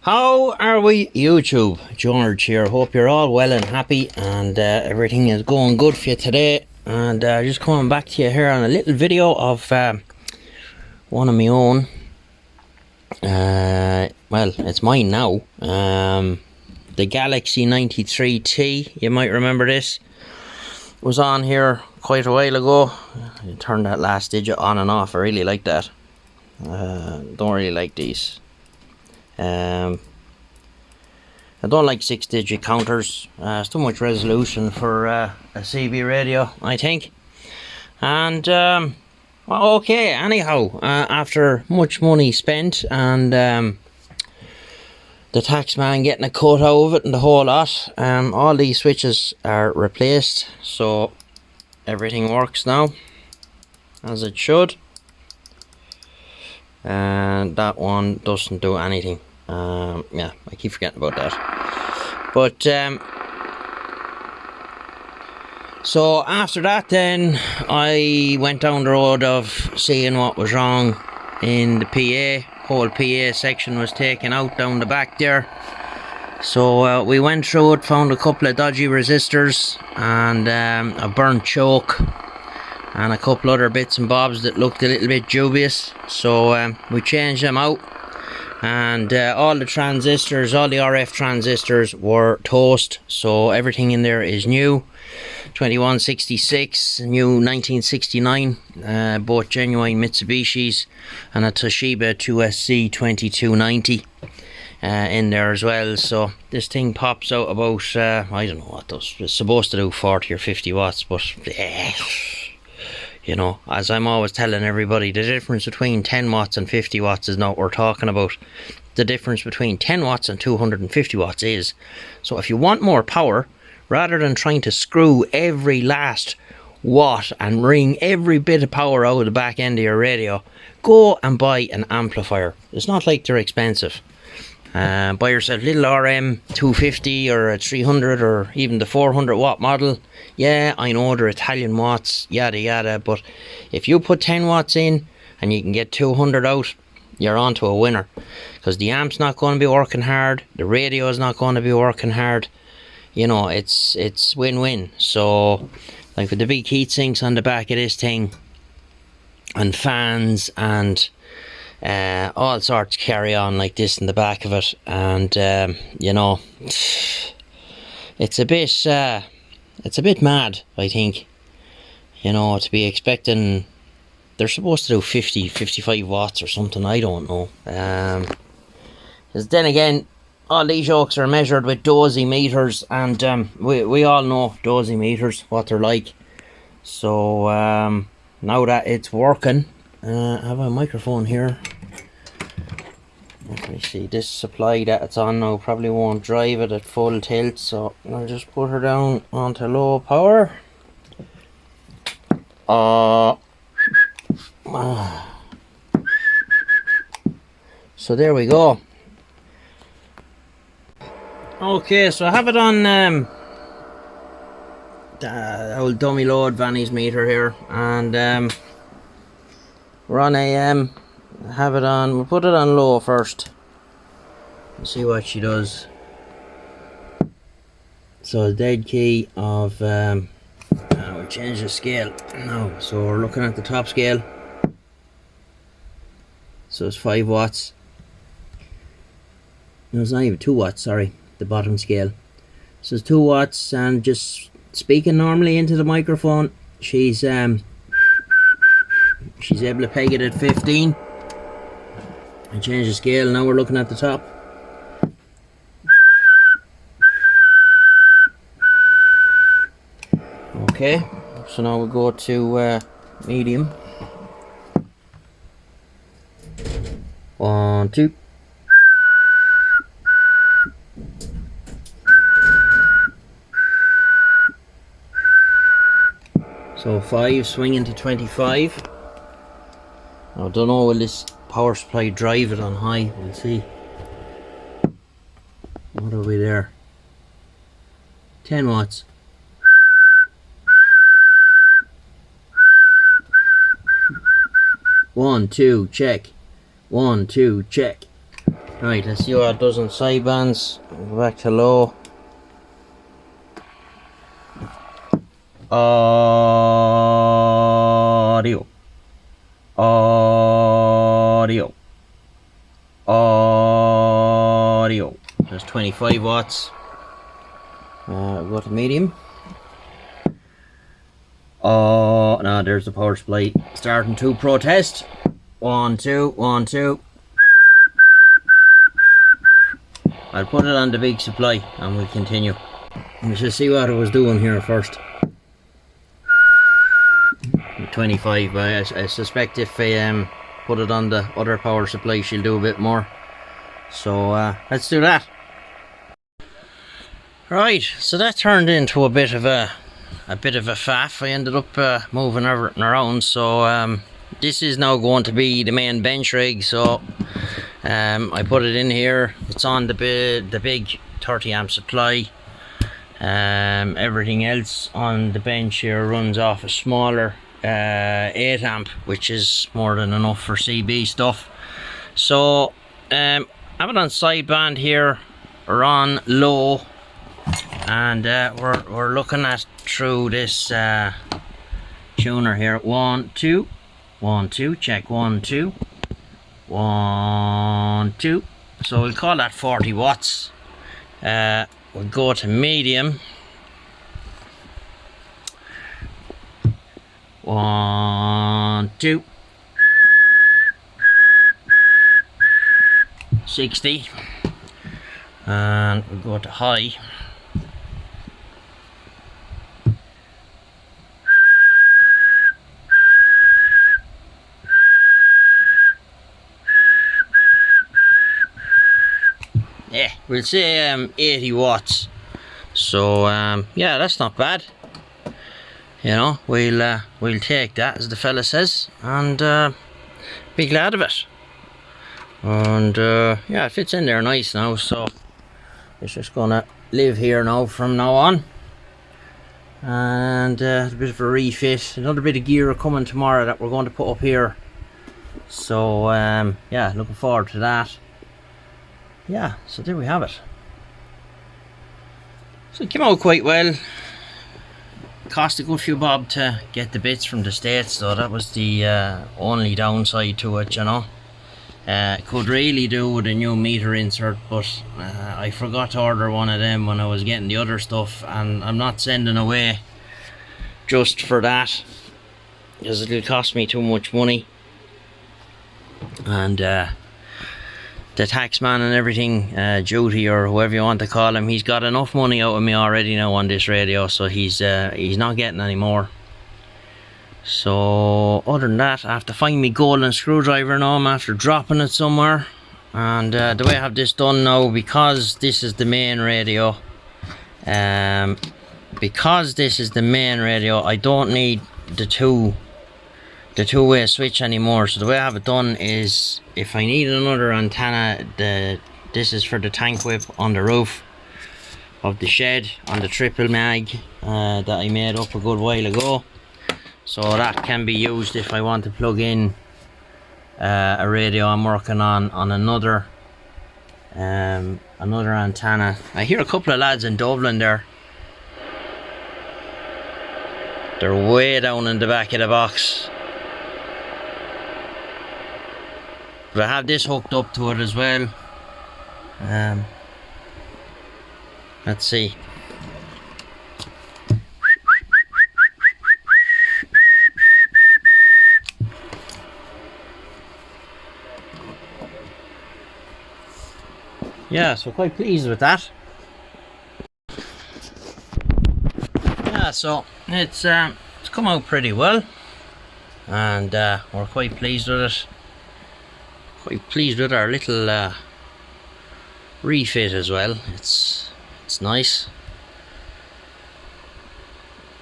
How are we, YouTube? George here. Hope you're all well and happy and everything is going good for you today. And just coming back to you here on a little video of one of my own. Well, it's mine now. The Galaxy 93T. You might remember this. It was on here quite a while ago. I turned that last digit on and off. I really like that. Don't really like these. I don't like 6-digit counters. It's too much resolution for a CB radio, I think. And well, okay, anyhow, after much money spent and the tax man getting a cut out of it and the whole lot, all these switches are replaced, so everything works now as it should. And that one doesn't do anything. Yeah, I keep forgetting about that. But so after that, then I went down the road of seeing what was wrong in the PA. Whole PA section was taken out down the back there. So we went through it, found a couple of dodgy resistors and a burnt choke and a couple other bits and bobs that looked a little bit dubious. So we changed them out, and all the transistors, all the RF transistors were toast, so everything in there is new. 2166, new 1969, both genuine Mitsubishis, and a Toshiba 2SC 2290 in there as well. So this thing pops out about I don't know what those, it's supposed to do 40 or 50 watts, but you know, as I'm always telling everybody, the difference between 10 watts and 50 watts is not what we're talking about. The difference between 10 watts and 250 watts is. So if you want more power, rather than trying to screw every last watt and wring every bit of power out of the back end of your radio, go and buy an amplifier. It's not like they're expensive. Buy yourself a little RM 250 or a 300 or even the 400 watt model. Yeah, I know they're Italian watts, yada yada, but if you put 10 watts in and you can get 200 out, you're on to a winner. Because the amp's not going to be working hard, the radio is not going to be working hard. You know, it's win-win. So, like with the big heat sinks on the back of this thing, and fans and all sorts carry on like this in the back of it, and you know, it's a bit mad, I think, you know, to be expecting. They're supposed to do 55 watts or something, I don't know. Because then again, all these yokes are measured with dosimeters, and we all know dosimeters, what they're like. So now that it's working, I have a microphone here. Let me see, this supply that it's on now probably won't drive it at full tilt, so I'll just put her down onto low power. So there we go. Okay, so I have it on the old dummy load Vanny's meter here, and we're on AM. Have it on, we'll put it on low first and see what she does. So a dead key of we'll change the scale now. So we're looking at the top scale, so it's 5 watts. No, it's not even 2 watts, sorry, the bottom scale. So it's 2 watts, and just speaking normally into the microphone, she's able to peg it at 15. I change the scale, now we're looking at the top. Okay, so now we'll go to medium. 1, 2. So 5 swinging to 25. I don't know, will this power supply drive it on high? We'll see. What are we there? 10 watts. 1, 2, check. 1, 2, check. Right, let's see what it does on sidebands. Go back to low. Audio. Audio. Audio. There's 25 watts. Go to medium. Oh, no, there's the power supply starting to protest. 1, 2, 1, 2. I'll put it on the big supply and we'll continue. We should see what it was doing here first. 25, but I suspect if I put it on the other power supply, she'll do a bit more. So let's do that. Right, so that turned into a bit of a faff. I ended up moving everything around. So this is now going to be the main bench rig. So I put it in here. It's on the big 30 amp supply. Everything else on the bench here runs off a smaller 8 amp, which is more than enough for CB stuff. So I have it on sideband here. We're on low, and we're looking at through this tuner here. 1, 2, 1, 2. Check 1, 2, 1, 2. So we'll call that 40 watts. We'll go to medium. 1, 2. 60. And we'll go to high. Yeah, we'll say 80 watts. So yeah, that's not bad. You know, we'll take that, as the fella says, and be glad of it. And yeah, it fits in there nice now. So it's just gonna live here now from now on. And a bit of a refit, another bit of gear coming tomorrow that we're going to put up here. So yeah, looking forward to that. Yeah, so there we have it. So it came out quite well. Cost a good few bob to get the bits from the States, so that was the only downside to it, you know. Could really do with a new meter insert, but I forgot to order one of them when I was getting the other stuff, and I'm not sending away just for that, because it'll cost me too much money. And the taxman and everything, duty or whoever you want to call him, he's got enough money out of me already now on this radio, so he's not getting any more. So other than that, I have to find me golden screwdriver now. I'm after dropping it somewhere. And the way I have this done now, because this is the main radio, I don't need the two-way switch anymore. So the way I have it done is, if I need another antenna, this is for the tank whip on the roof of the shed on the triple mag that I made up a good while ago. So that can be used if I want to plug in a radio I'm working on another antenna. I hear a couple of lads in Dublin there. They're way down in the back of the box. But I have this hooked up to it as well. Let's see. Yeah, so quite pleased with that. Yeah, so it's come out pretty well, and we're quite pleased with it. Quite pleased with our little refit as well. It's nice.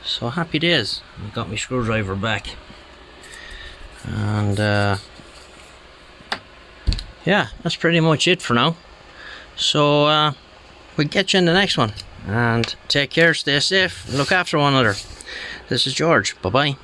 So happy days. I got my screwdriver back, and yeah, that's pretty much it for now. So we'll get you in the next one, and take care, stay safe, look after one another. This is George. Bye bye.